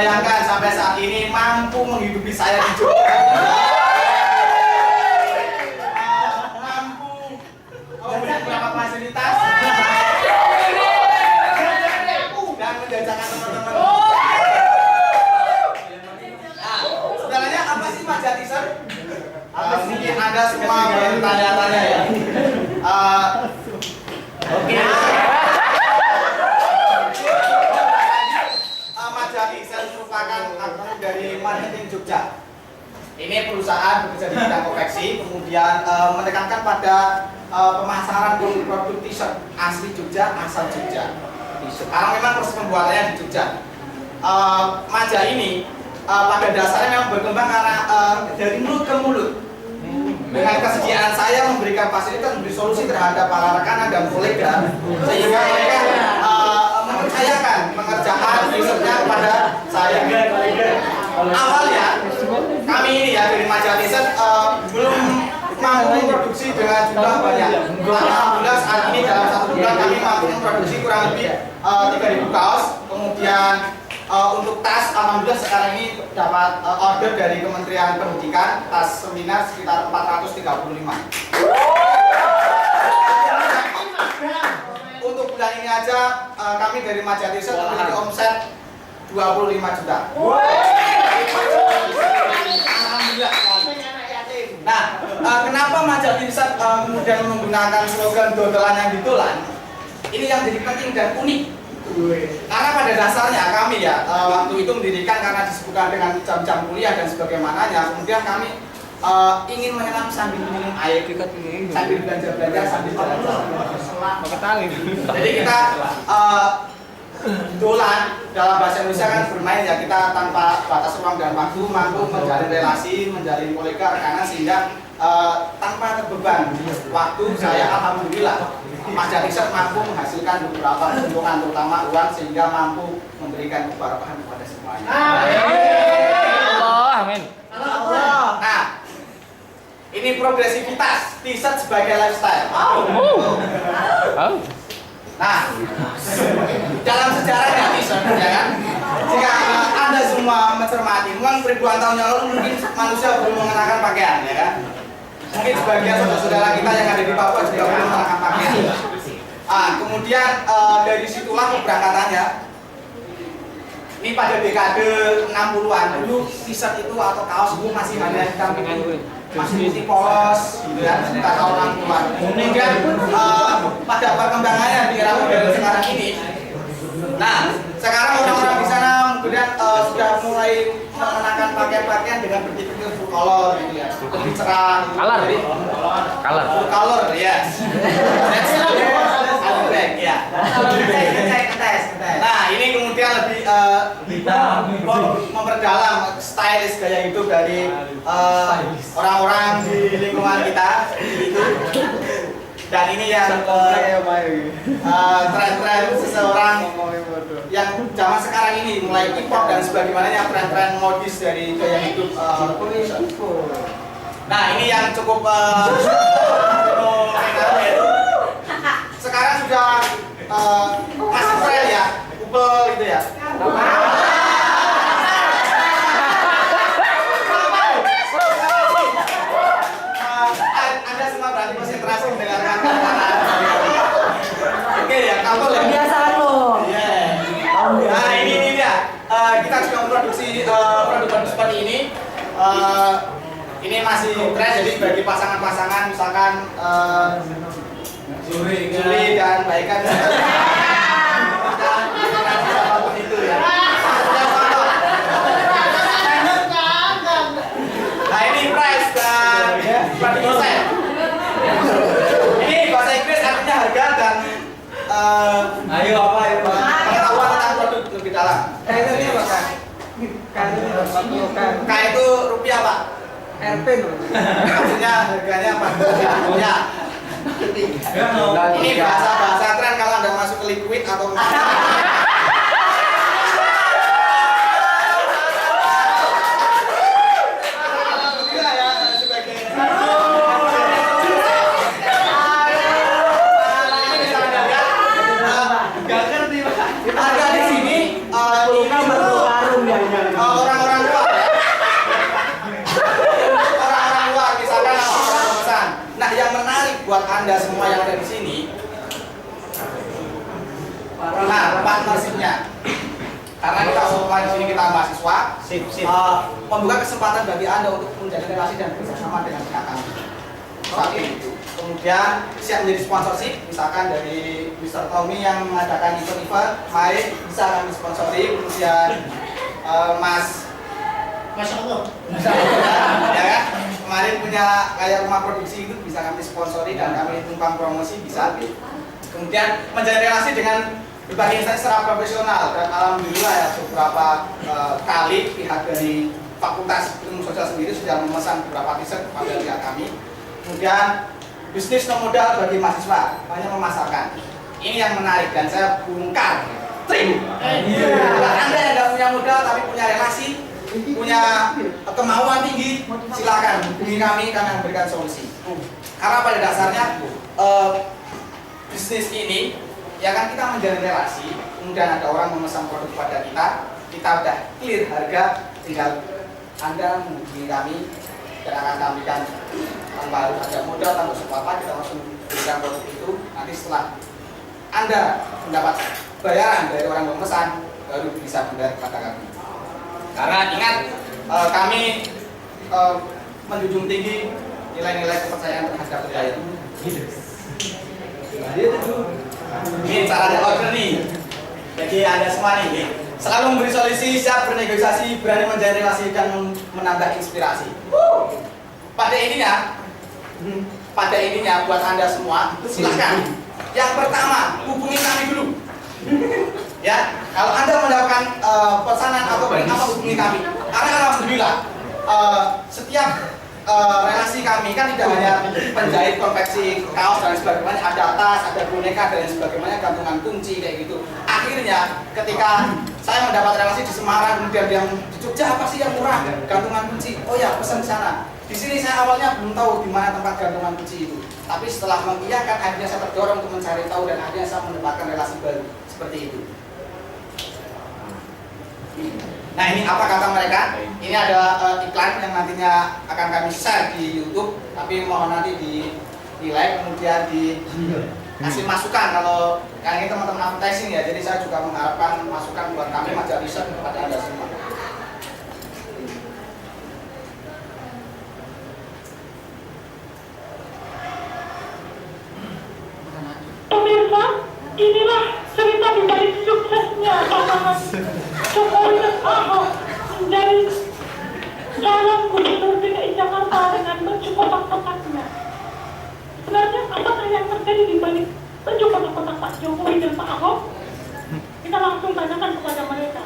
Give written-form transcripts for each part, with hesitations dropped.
bayangkan sampai saat ini mampu menghidupi saya di Jogja. Mampu memberi beberapa fasilitas dan menjajakan teman-teman. Nah, sebenarnya apa sih Majah Teaser? Mungkin Anda semua bertanya-tanya ya. Oke. Majah Teaser merupakan akun dari Marketing Jogja. Ini perusahaan bekerja di bidang konveksi, kemudian menekankan pada pemasaran produk t-shirt asli Jogja, asal Jogja. Sekarang memang proses pembuatannya di Jogja. Majah ini pada dasarnya memang berkembang karena dari mulut ke mulut. Dengan kesediaan saya memberikan fasilitas, memberi solusi terhadap para rekanan dan kolega, sehingga mereka mempercayakan pengerjaan t-shirtnya kepada saya. Awalnya kami ini ya dari Majah Teaser belum mampu memproduksi dengan jumlah banyak. Alhamdulillah saat ini dalam 1 bulan kami mampu memproduksi kurang lebih 3.000 kaos. Kemudian untuk tas, alhamdulillah sekarang ini dapat order dari Kementerian Pendidikan, tas seminar sekitar 435. Untuk bulan ini aja kami dari Majah Teaser memiliki omset 25 juta. Alhamdulillah. Nah, kenapa Majah Teaser kemudian menggunakan slogan dodolan yang ditulan? Ini yang jadi penting dan unik. Karena pada dasarnya kami ya waktu itu mendirikan karena disebutkan dengan jam-jam kuliah dan sebagaimananya. Kemudian kami ingin menyelam sambil minum air, sambil belanja-belanja, sambil jalan-jalan. Jadi kita dolan dalam bahasa Indonesia kan bermain ya, kita tanpa batas ruang dan waktu mampu menjalin relasi, menjalin kolega, rekanan sehingga tanpa terbeban waktu saya alhamdulillah Majah Teaser mampu menghasilkan beberapa keuntungan terutama uang sehingga mampu memberikan keberkahan kepada semuanya. Amin. Nah, ini progresivitas t-shirt sebagai lifestyle. Nah, dalam sejarahnya t-shirt ya kan, jika Anda semua mencermati, memang ribuan tahun yang lalu mungkin manusia belum mengenakan pakaian ya kan. Mungkin sebagian saudara-saudara kita yang ada di Papua juga belum mengenakan pakaian. Kemudian dari situlah keberangkatannya. Ini pada dekade 60-an dulu t-shirt itu atau kaos itu masih hanya hitam putih, masih putih polos, gitu ya, sekitar tahun 60-an. Kemudian pada perkembangannya di era modern sekarang ini, nah sekarang orang-orang di sana kemudian sudah mulai mengenakan pakaian-pakaian dengan berpikir full color gitu ya, lebih cerah. Color, yes. Ya. Nah ini kemudian lebih memperdalam stylish gaya hidup dari orang-orang di lingkungan kita gitu. Dan ini yang tren-tren seseorang yang zaman sekarang ini mulai hip-hop dan sebagainya, tren-tren modis dari gaya hidup. Nah ini yang cukup sekarang sudah masih tren ya, couple gitu ya. Anda semua berarti konsentrasi mendengarkan kata-kata. Oke ya, couple ya. Kebiasaan lo. Nah ini dia. Kita juga memproduksi produk-produk seperti ini. Ini masih tren, jadi bagi pasangan-pasangan misalkan Juli dan Baikan apapun itu ya. Nah ini price dan desain. Ini bahasa Inggris artinya harga dan ayo apa ya Pak? Pengetahuan tentang produk lebih dalam. Ini apa kan? K itu rupiah Pak. RP maksudnya harganya apa? Ya. Ini bahasa tren kalau Anda masuk ke liquid atau harga di sini ini Anda semua yang ada di sini, nah partnershipnya, karena kita semua di sini kita mahasiswa, membuka kesempatan bagi Anda untuk menjalin relasi dan bekerjasama dengan pihak kami. Satu itu. Kemudian siap menjadi sponsorship, misalkan dari Mr. Tommy yang mengadakan event-event, mari bisa kami sponsori. Kemudian Masya Allah, ya kan? Kemarin punya kayak rumah produksi itu bisa kami sponsori dan kami tumpang promosi bisa. Kemudian menjalin relasi dengan berbagai instansi secara profesional dan alhamdulillah ya beberapa kali pihak dari Fakultas Ilmu Sosial sendiri sudah memesan beberapa t-shirt kepada pihak kami. Kemudian bisnis non modal bagi mahasiswa, hanya memasarkan. Ini yang menarik dan saya bongkar. Trim. Buat Anda yang nggak punya modal tapi punya relasi, punya kemauan tinggi, silakan hubungi kami akan memberikan solusi. Karena pada dasarnya bisnis ini ya kan kita menjalin relasi, kemudian ada orang memesan produk kepada kita udah clear harga, tinggal Anda menghubungi kami dan akan kami berikan tanpa harus ada modal, tanpa apa kita langsung berikan produk itu. Nanti setelah Anda mendapat bayaran dari orang yang memesan, baru bisa membayar kepada kami. Karena ingat kami menjunjung tinggi nilai-nilai kepercayaan terhadap klien. Ini cara order nih. Jadi Anda semua nih selalu memberi solusi, siap bernegosiasi, berani menjalin relasi dan menambah inspirasi. Pada ininya buat Anda semua silakan. Yang pertama hubungi kami dulu. Ya, kalau Anda mendapatkan pesanan atau apa hubungi kami. Karena alhamdulillah setiap relasi kami kan tidak hanya penjahit konveksi kaos dan sebagainya, ada tas, ada boneka dan sebagainya, gantungan kunci kayak gitu. Akhirnya ketika saya mendapat relasi di Semarang, kemudian yang di Jogja apa sih yang murah? Gantungan kunci. Oh ya, pesan di sana. Di sini saya awalnya belum tahu di mana tempat gantungan kunci itu. Tapi setelah mengiyakan, akhirnya saya terdorong untuk mencari tahu dan akhirnya saya mendapatkan relasi baru seperti itu. Nah ini apa kata mereka? Ini ada iklan yang nantinya akan kami share di YouTube, tapi mohon nanti di like, kemudian kasih masukan kalau ini teman-teman advertising ya. Jadi saya juga mengharapkan masukan buat kami majalah riset kepada Anda semua. Pemirsa, inilah cerita di balik suksesnya pasangan Jokowi dan Ahok menjadi calon gubernur DKI Jakarta dengan baju kotak-kotaknya. Sebenarnya apa yang terjadi di balik baju kotak-kotak Pak Jokowi dan Pak Ahok? Kita langsung tanyakan kepada mereka.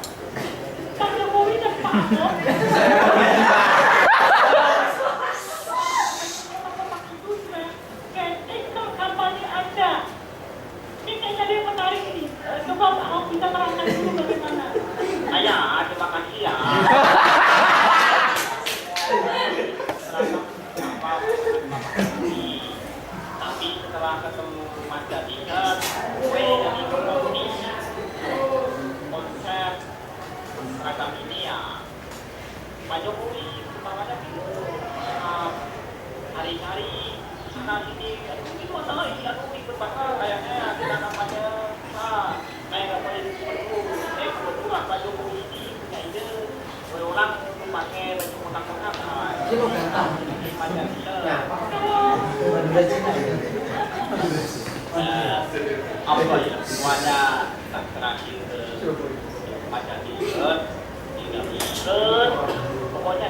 Pak Jokowi dan Pak Ahok, kotak-kotak itu kayak kampanye Anda. Ini kayaknya dia menarik ini. Coba Pak Ahok bisa terangkan dulu bagaimana. Ayah, terima kasih ya. Tapi setelah ketemu Mas Jadika, gue jadi mengerti konsep seragam ini ya. Pak Jokowi utamanya bingung hari-hari sana sini, itu masalah ini aku ikut bakal kayaknya kita kampanye kayak nggak boleh kebetulan Pak Jokowi ini punya ide orang memakai baju kotak-kotak apa ya semuanya kita terakhir ke macam t-shirt, t-shirt, pokoknya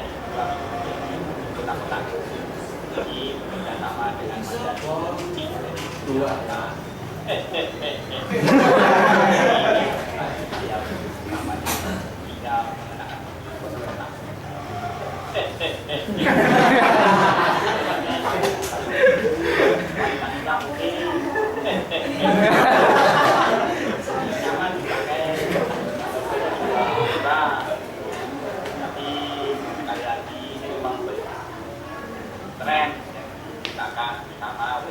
kotak-kotak. Jadi bekerjasama dengan dua. Jangan dipakai tapi sekali lagi ini memang tren kita akan bersama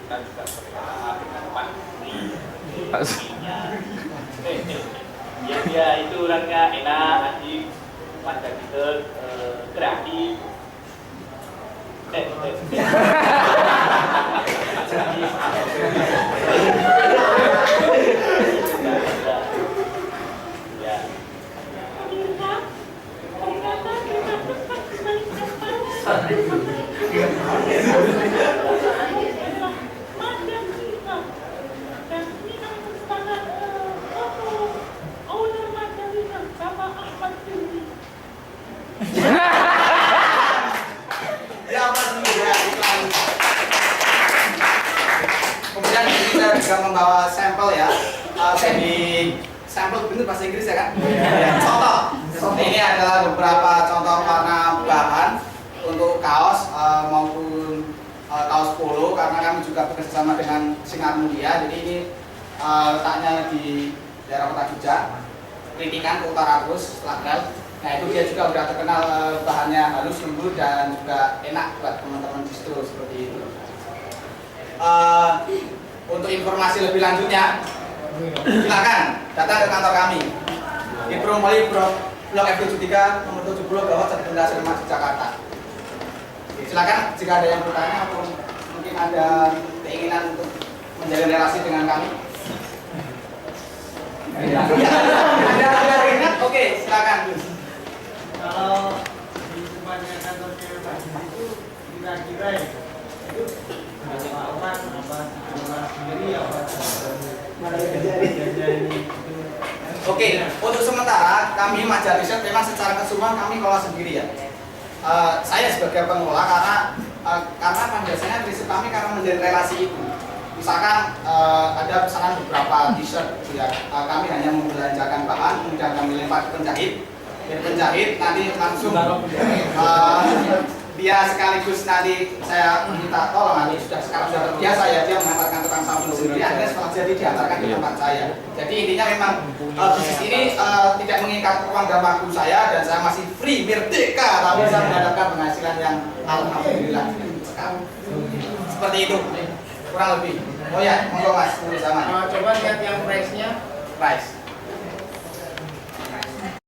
dan juga bersama dengan Pak dia itu orangnya enak, asik, macam gitu, kreatif. Pemirsa, ternyata kita cepat menaikkan tarif. Adalah Madam Lisa. Dan ini kami sangat foto owner Madam Lisa, Bapak Ahmad Firly. Ya, Mas, ya, iklan. Kemudian kita juga membawa sampel ya. Jadi sampel bener bahasa Inggris ya kan? Contoh. Ini adalah beberapa contoh warna bahan untuk kaos maupun kaos polo, karena kami juga bekerjasama dengan Sinar Mulia. Jadi ini letaknya di daerah Kota Jogja, Kritikan ke utara terus, Lagal. Nah itu dia juga udah terkenal bahannya halus, lembut, dan juga enak buat teman-teman distro seperti itu. Untuk informasi lebih lanjutnya, silakan datang ke kantor kami di Promoli Blok F73 nomor 70 Gawat Cendela Sleman, Jakarta. Silakan jika ada yang bertanya atau mungkin ada keinginan untuk menjalin relasi dengan kami. Ada ingat? Oke, silakan. Kalau di tempatnya kantornya Pak itu kira-kira ya itu berapa orang, apa sendiri, apa Oke, untuk sementara kami Maja Riset memang secara keseluruhan kami kelola sendiri ya. Saya sebagai pengelola karena biasanya riset kami karena menjalin relasi itu. Misalkan ada pesanan beberapa t-shirt, ya, kami hanya membelanjakan bahan, kemudian kami lempar ke penjahit. Dan penjahit nanti langsung dia sekaligus nanti saya minta tolong, nanti sekarang sudah terbiasa ya, dia mengantarkan tukang sampul sendiri, akhirnya setelah jadi diantarkan ke tempat saya. Jadi intinya memang bisnis ini tidak mengikat ruang dan waktu saya, dan saya masih free, merdeka, tapi saya mendapatkan penghasilan yang alhamdulillah sekali. Seperti itu kurang lebih. Oh ya, monggo Mas, sama. Coba lihat yang price-nya. Price.